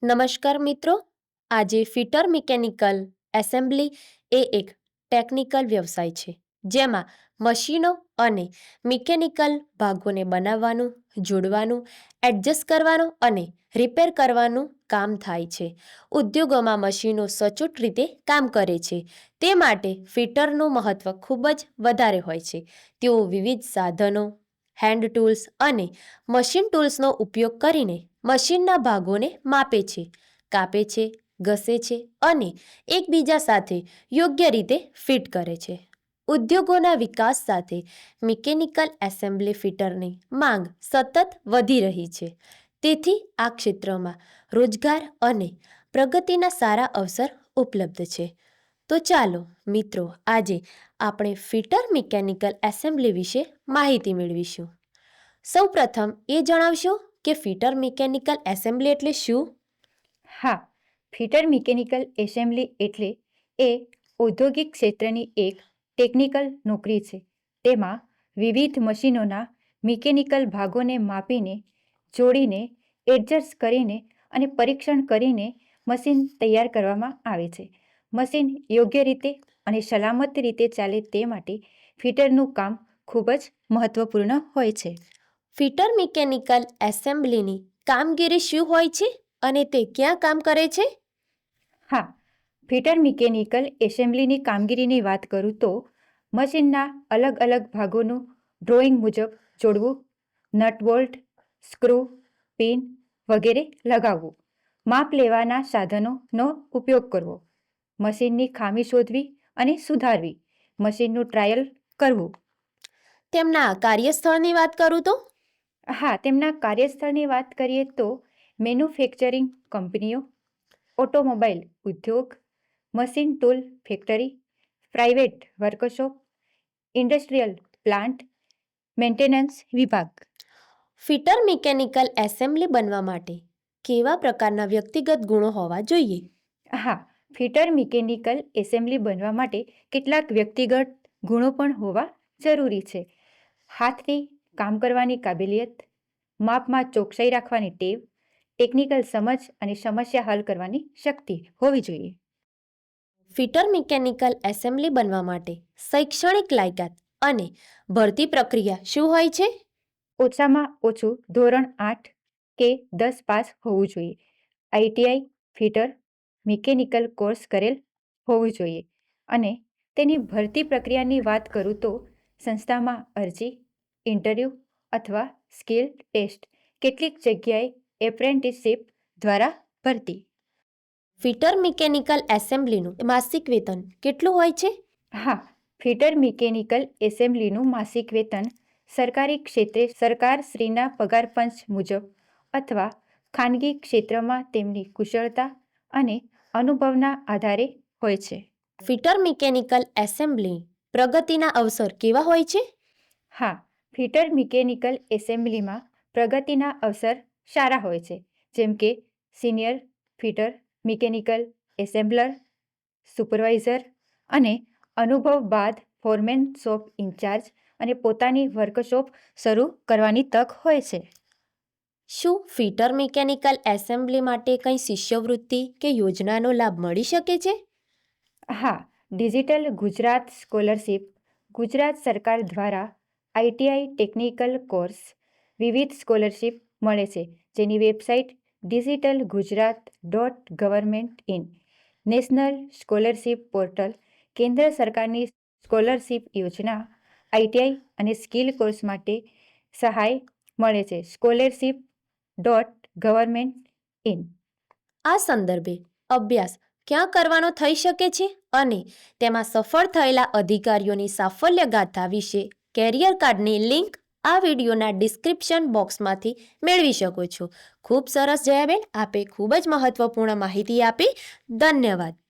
નમસ્કાર મિત્રો. આજે ફિટર મિકેનિકલ એસેમ્બલી એ એક ટેકનિકલ વ્યવસાય છે જેમાં મશીનો અને મિકેનિકલ ભાગોને બનાવવાનું, જોડવાનું, એડજસ્ટ કરવાનું અને રિપેર કરવાનું કામ થાય છે. ઉદ્યોગોમાં મશીનો સચોટ રીતે કામ કરે છે, તે માટે ફિટરનું મહત્ત્વ ખૂબ જ વધારે હોય છે. તેઓ વિવિધ સાધનો, હેન્ડ ટૂલ્સ અને મશીન ટૂલ્સનો ઉપયોગ કરીને મશીનના ભાગોને માપે છે, કાપે છે, ઘસે છે અને એકબીજા સાથે યોગ્ય રીતે ફિટ કરે છે. ઉદ્યોગોના વિકાસ સાથે મિકેનિકલ એસેમ્બલી ફિટરની માંગ સતત વધી રહી છે. તેથી આ ક્ષેત્રમાં રોજગાર અને પ્રગતિના સારા અવસર ઉપલબ્ધ છે. તો ચાલો મિત્રો, આજે આપણે ફિટર મિકેનિકલ એસેમ્બલી વિશે માહિતી મેળવીશું. સૌપ્રથમ એ જણાવશો કે ફિટર મિકેનિકલ એસેમ્બલી એટલે શું? હા, ફિટર મિકેનિકલ એસેમ્બલી એટલે એ ઔદ્યોગિક ક્ષેત્રની એક ટેકનિકલ નોકરી છે. તેમાં વિવિધ મશીનોના મિકેનિકલ ભાગોને માપીને, જોડીને, એડજસ્ટ કરીને અને પરીક્ષણ કરીને મશીન તૈયાર કરવામાં આવે છે. મશીન યોગ્ય રીતે અને સલામત રીતે ચાલે તે માટે ફિટરનું કામ ખૂબ જ મહત્વપૂર્ણ હોય છે. ફિટર મિકેનિકલ એસેમ્બલીની કામગીરી શું હોય છે અને તે ક્યાં કામ કરે છે? હા, ફિટર મિકેનિકલ એસેમ્બલીની કામગીરીની વાત કરું તો મશીનના અલગ અલગ ભાગોનું ડ્રોઈંગ મુજબ જોડવું, નટ બોલ્ટ, સ્ક્રૂ, પિન વગેરે લગાવવું, માપ લેવાના સાધનોનો ઉપયોગ કરવો, મશીનની ખામી શોધવી અને સુધારવી, મશીનનું ટ્રાયલ કરવું. તેમના કાર્યસ્થળની વાત કરું તો? હા, તેમના કાર્યસ્થળની વાત કરીએ તો મેન્યુફેક્ચરિંગ કંપનીઓ, ઓટોમોબાઈલ ઉદ્યોગ, machine tool factory, private workshop, industrial plant, maintenance વિભાગ. ફિટર મિકેનિકલ એસેમ્બલી બનવા માટે કેવા પ્રકારના વ્યક્તિગત ગુણો હોવા જોઈએ? હા, ફિટર મિકેનિકલ એસેમ્બલી બનવા માટે કેટલાક વ્યક્તિગત ગુણો પણ હોવા જરૂરી છે. હાથથી કામ કરવાની કાબેલિયત, માપમાં ચોકસાઈ રાખવાની ટેવ, ટેકનિકલ સમજ અને સમસ્યા હલ કરવાની શક્તિ હોવી જોઈએ. ફિટર મિકેનિકલ એસેમ્બલી બનવા માટે શૈક્ષણિક લાયકાત અને ભરતી પ્રક્રિયા શું હોય છે? ઓછામાં ઓછું ધોરણ 8 કે 10 પાસ હોવું જોઈએ. આઈટીઆઈ ફિટર મિકેનિકલ કોર્સ કરેલ હોવું જોઈએ. અને તેની ભરતી પ્રક્રિયાની વાત કરું તો સંસ્થામાં અરજી, ઇન્ટરવ્યૂ અથવા સ્કિલ ટેસ્ટ, કેટલીક જગ્યાએ એપ્રેન્ટિસશિપ દ્વારા ભરતી. ફિટર મિકેનિકલ એસેમ્બલીનું માસિક વેતન કેટલું હોય છે? હા, ફિટર મિકેનિકલ એસેમ્બલીનું માસિક વેતન સરકારી ક્ષેત્રે સરકારશ્રીના પગાર પંચ મુજબ અથવા ખાનગી ક્ષેત્રમાં તેમની કુશળતા અને અનુભવના આધારે હોય છે. ફિટર મિકેનિકલ એસેમ્બલી પ્રગતિના અવસર કેવા હોય છે? હા, ફિટર મિકેનિકલ એસેમ્બલીમાં પ્રગતિના અવસર સારા હોય છે, જેમ કે senior fitter mechanical assembler, supervisor અને અનુભવ બાદ ફોરમેન શોપ ઇન્ચાર્જ અને પોતાની વર્કશોપ શરૂ કરવાની તક હોય છે. શું ફિટર મિકેનિકલ એસેમ્બલી માટે કંઈ શિષ્યવૃત્તિ કે યોજનાનો લાભ મળી શકે છે? હા, ડિજિટલ ગુજરાત સ્કોલરશિપ ગુજરાત સરકાર દ્વારા આઈટીઆઈ ટેકનિકલ કોર્સ વિવિધ સ્કોલરશિપ મળે છે, જેની website digitalgujarat.government.in, national scholarship portal, કેન્દ્ર સરકારની સ્કોલરશિપ યોજના, આઈટીઆઈ અને સ્કિલ કોર્સ માટે સહાય મળે છે. scholarship.government.in. આ સંદર્ભે અભ્યાસ ક્યાં કરવાનો થઈ શકે છે અને તેમાં સફળ થયેલા અધિકારીઓની સાફલ્ય ગાથા વિશે કેરિયર કાર્ડની લિંક આ વિડીયોના ડિસ્ક્રિપ્શન બોક્સમાંથી મેળવી શકો છો. ખૂબ સરસ જયાબેન, આપે ખૂબ જ મહત્વપૂર્ણ માહિતી આપી. ધન્યવાદ.